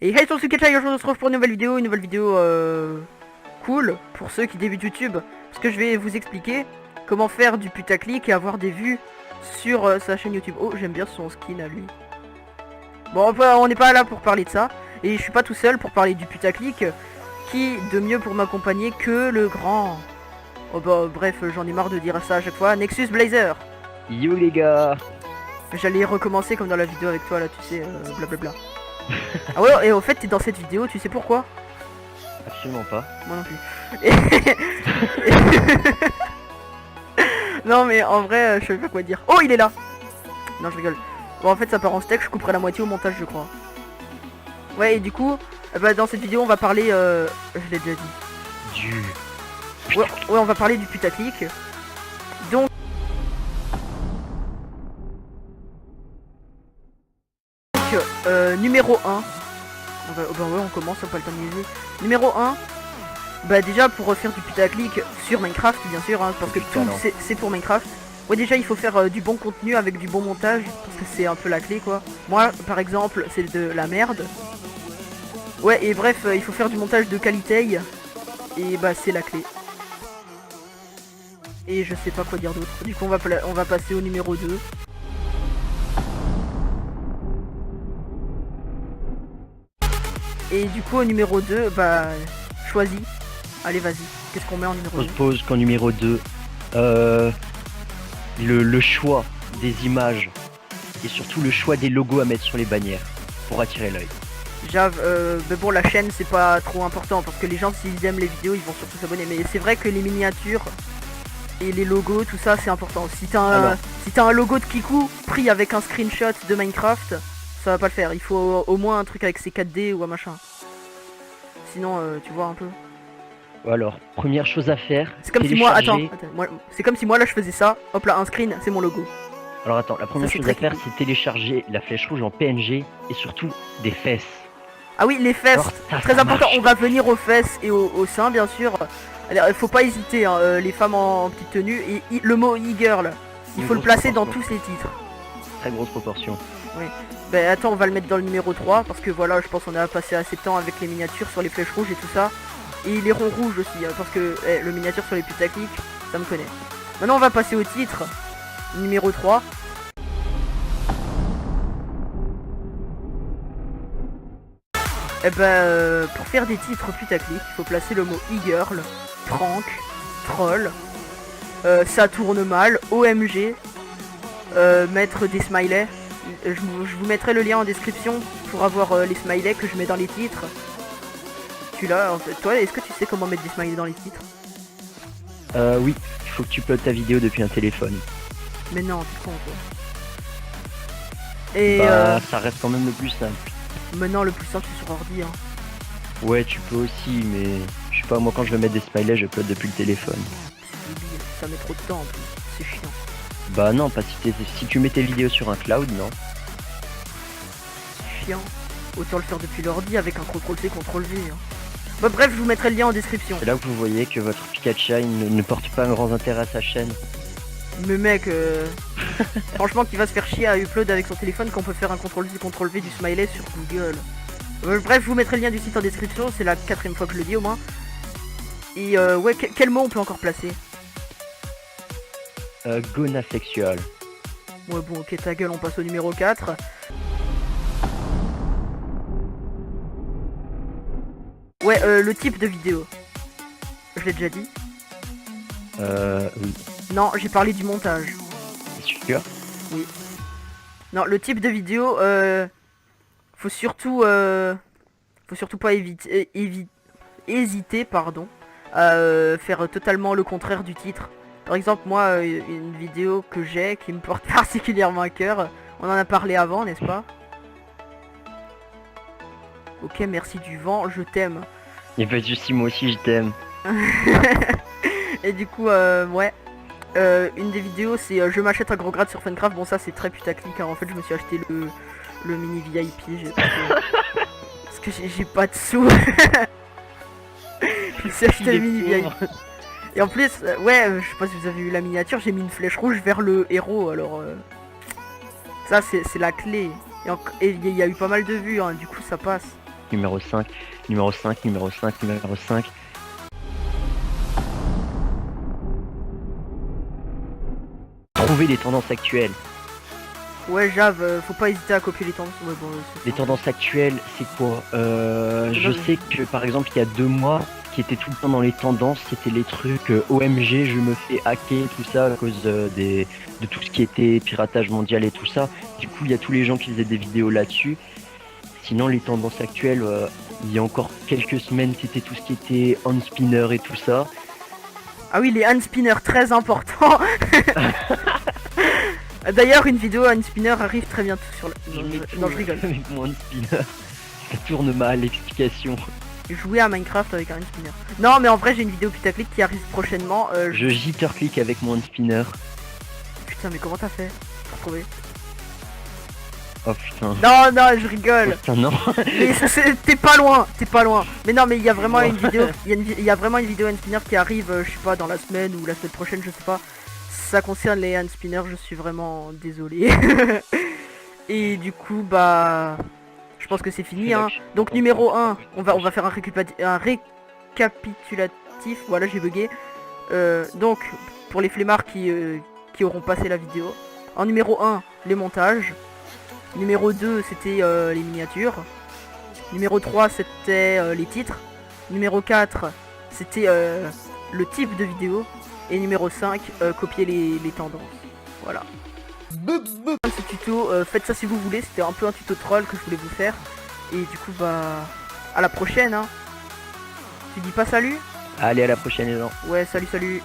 Et hey, c'est Ketchup, aujourd'hui on se retrouve pour une nouvelle vidéo cool pour ceux qui débutent YouTube. Parce que je vais vous expliquer comment faire du putaclic et avoir des vues sur sa chaîne YouTube. Oh, j'aime bien son skin à lui. Bon, on n'est pas là pour parler de ça. Et je suis pas tout seul pour parler du putaclic. Qui de mieux pour m'accompagner que le grand... Oh bah bref, j'en ai marre de dire ça à chaque fois. Nexus Blazer. Yo les gars. J'allais recommencer comme dans la vidéo avec toi là, tu sais, blablabla. Ah ouais, et au fait t'es dans cette vidéo, tu sais pourquoi? Absolument pas. Moi non plus. Non mais en vrai, je sais pas quoi dire. Oh, il est là. Non, je rigole. Bon, en fait ça part en steak, je couperai la moitié au montage, je crois. Ouais, et du coup, bah, dans cette vidéo on va parler, je l'ai déjà dit. Du... Ouais, on va parler du putaclic. Donc, numéro 1. Bah ouais, on commence, on n'a pas le temps de niaiser. Numéro 1. Bah déjà pour faire du putaclic sur Minecraft bien sûr, hein, parce que tout c'est pour Minecraft. Ouais, déjà il faut faire du bon contenu avec du bon montage, parce que c'est un peu la clé quoi. Moi par exemple c'est de la merde. Ouais, et bref, il faut faire du montage de qualité, et bah c'est la clé. Et je sais pas quoi dire d'autre. Du coup on va passer au numéro 2. Et du coup au numéro 2, bah choisis. Allez, vas-y. Qu'est-ce qu'on met en numéro 2? On se pose qu'en numéro 2, le choix des images et surtout le choix des logos à mettre sur les bannières pour attirer l'œil. Mais bon, la chaîne c'est pas trop important parce que les gens, s'ils aiment les vidéos, ils vont surtout s'abonner. Mais c'est vrai que les miniatures et les logos, tout ça c'est important. Si t'as un logo de Kiku pris avec un screenshot de Minecraft, ça va pas le faire. Il faut au moins un truc avec ses 4D ou un machin. Sinon, tu vois un peu. Alors, première chose à faire, c'est comme si moi, c'est comme si moi là je faisais ça, hop là, un screen, c'est mon logo. Alors attends, la première chose à faire, c'est télécharger la flèche rouge en PNG et surtout des fesses. Ah oui, les fesses, très important, on va venir aux fesses et aux seins bien sûr. Alors, il faut pas hésiter, hein, les femmes en petite tenue, et le mot e-girl, il faut le placer dans tous les titres. Très grosse proportion. Oui. Bah attends, on va le mettre dans le numéro 3, parce que voilà, je pense qu'on a passé assez de temps avec les miniatures sur les flèches rouges et tout ça. Et les ronds rouges aussi, hein, parce que le miniature sur les putaclic, ça me connaît. Maintenant on va passer au titre, numéro 3. Et pour faire des titres putaclic, il faut placer le mot e-girl, prank, troll, ça tourne mal, OMG, mettre des smileys. Je vous mettrai le lien en description pour avoir les smileys que je mets dans les titres. Tu l'as en fait. Toi, est-ce que tu sais comment mettre des smileys dans les titres? Oui, il faut que tu uploades ta vidéo depuis un téléphone. Mais non, t'es con toi. Et ça reste quand même le plus simple. Maintenant le plus simple c'est sur ordi, hein. Ouais, tu peux aussi, mais je sais pas, moi quand je veux mettre des smileys, j'upload depuis le téléphone. C'est débile, ça met trop de temps en plus, c'est chiant. Bah non, pas si tu mets tes vidéos sur un cloud, non. Chiant. Autant le faire depuis l'ordi avec un CTRL-C, CTRL-V, hein. Bah bref, je vous mettrai le lien en description. C'est là que vous voyez que votre Pikachu ne porte pas un grand intérêt à sa chaîne. Mais mec, franchement, qui va se faire chier à upload avec son téléphone quand on peut faire un CTRL-C, CTRL-V du smiley sur Google. Bref, je vous mettrai le lien du site en description, c'est la 4ème fois que je le dis au moins. Et ouais, quel mot on peut encore placer? Gona sexual. Ouais bon, ok, ta gueule, on passe au numéro 4. Ouais, le type de vidéo. Je l'ai déjà dit. Oui. Non, j'ai parlé du montage. C'est sûr? Oui. Non, le type de vidéo, faut surtout pas hésiter, pardon, à faire totalement le contraire du titre. Par exemple, moi, une vidéo que j'ai qui me porte particulièrement à cœur, on en a parlé avant, n'est-ce pas? Ok, merci du vent, je t'aime. Et bah si moi aussi je t'aime. Et du coup, ouais. Une des vidéos c'est je m'achète un gros grade sur Funcraft. Bon ça c'est très putaclic, hein. En fait je me suis acheté le mini VIP, parce que j'ai pas de sous. Je me suis acheté le mini VIP. Et en plus, ouais, je sais pas si vous avez vu la miniature, j'ai mis une flèche rouge vers le héros, alors ça c'est la clé. Et il y a eu pas mal de vues, hein, du coup ça passe. numéro 5, numéro 5, numéro 5, numéro 5. Trouver les tendances actuelles. Ouais, Jave, faut pas hésiter à copier les tendances. Ouais, bon, c'est Les ça. tendances actuelles, c'est quoi Je Non, sais que par exemple, il y a 2 mois, ce qui était tout le temps dans les tendances, c'était les trucs OMG, je me fais hacker, tout ça, à cause de tout ce qui était piratage mondial et tout ça. Du coup, il y a tous les gens qui faisaient des vidéos là-dessus. Sinon, les tendances actuelles, il y a encore quelques semaines, c'était tout ce qui était hand spinner et tout ça. Ah oui, les hand spinners, très important. D'ailleurs, une vidéo hand spinner arrive très bientôt sur le... Non, je rigole. Avec mon hand spinner, ça tourne mal, l'explication. Jouer à Minecraft avec un hand spinner. Non, mais en vrai, j'ai une vidéo putaclic qui arrive prochainement. Je jitter-click avec mon hand spinner. Putain, mais comment t'as fait pour trouver? Oh putain. Non, non, je Oh, rigole. putain, non. Mais t'es pas loin, t'es pas loin. Mais non, mais il y a vraiment une vidéo, il y a vraiment une vidéo hand spinner qui arrive, je sais pas, dans la semaine ou la semaine prochaine, je sais pas. Ça concerne les hand spinners, je suis vraiment désolé. Et du coup, bah, je pense que c'est fini. Hein. Donc numéro 1, on va faire un récapitulatif. Voilà, j'ai bugué. Donc, pour les flemmards qui auront passé la vidéo. En numéro 1, les montages. Numéro 2, c'était les miniatures. Numéro 3, c'était les titres. Numéro 4, c'était le type de vidéo. Et numéro 5, copier les tendances. Voilà. Ce tuto, faites ça si vous voulez. C'était un peu un tuto troll que je voulais vous faire. Et du coup, bah, à la prochaine. Hein. Tu dis pas salut? Allez, à la prochaine, les gens. Ouais, salut, salut.